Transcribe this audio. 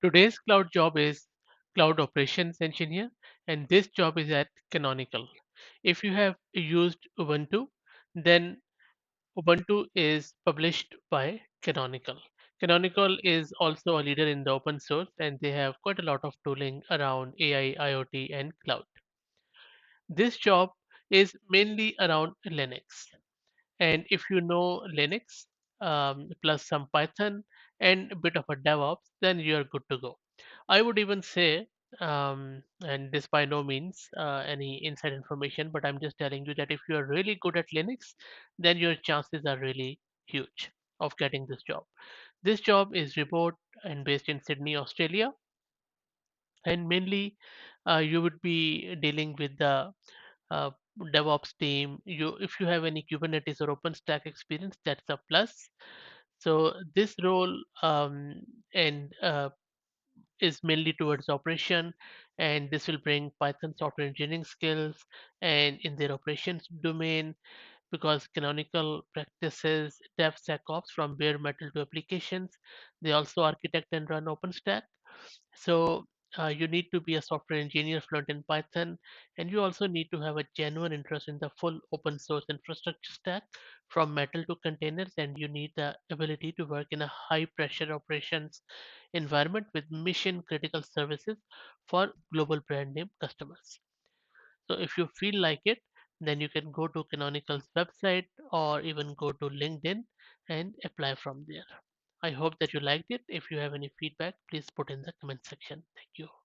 Today's cloud job is cloud operations engineer, and this job is at Canonical. If you have used Ubuntu, then Ubuntu is published by Canonical. Canonical is also a leader in the open source, and they have quite a lot of tooling around AI, IoT, and cloud. This job is mainly around Linux. And if you know Linux plus some Python and a bit of a DevOps, then you're good to go. I would even say, and this by no means any inside information, but I'm just telling you that if you're really good at Linux, then your chances are really huge of getting this job. This job is remote and based in Sydney, Australia, and mainly you would be dealing with the uh, DevOps team. If you have any Kubernetes or OpenStack experience, that's a plus. So this role and is mainly towards operation, and this will bring Python software engineering skills and in their operations domain because Canonical practices DevSecOps from bare metal to applications. They also architect and run OpenStack. So you need to be a software engineer fluent in Python, and you also need to have a genuine interest in the full open source infrastructure stack from metal to containers, and you need the ability to work in a high pressure operations environment with mission critical services for global brand name customers. So if you feel like it, then you can go to Canonical's website or even go to LinkedIn and apply from there. I hope that you liked it. If you have any feedback, please put in the comment section. Thank you.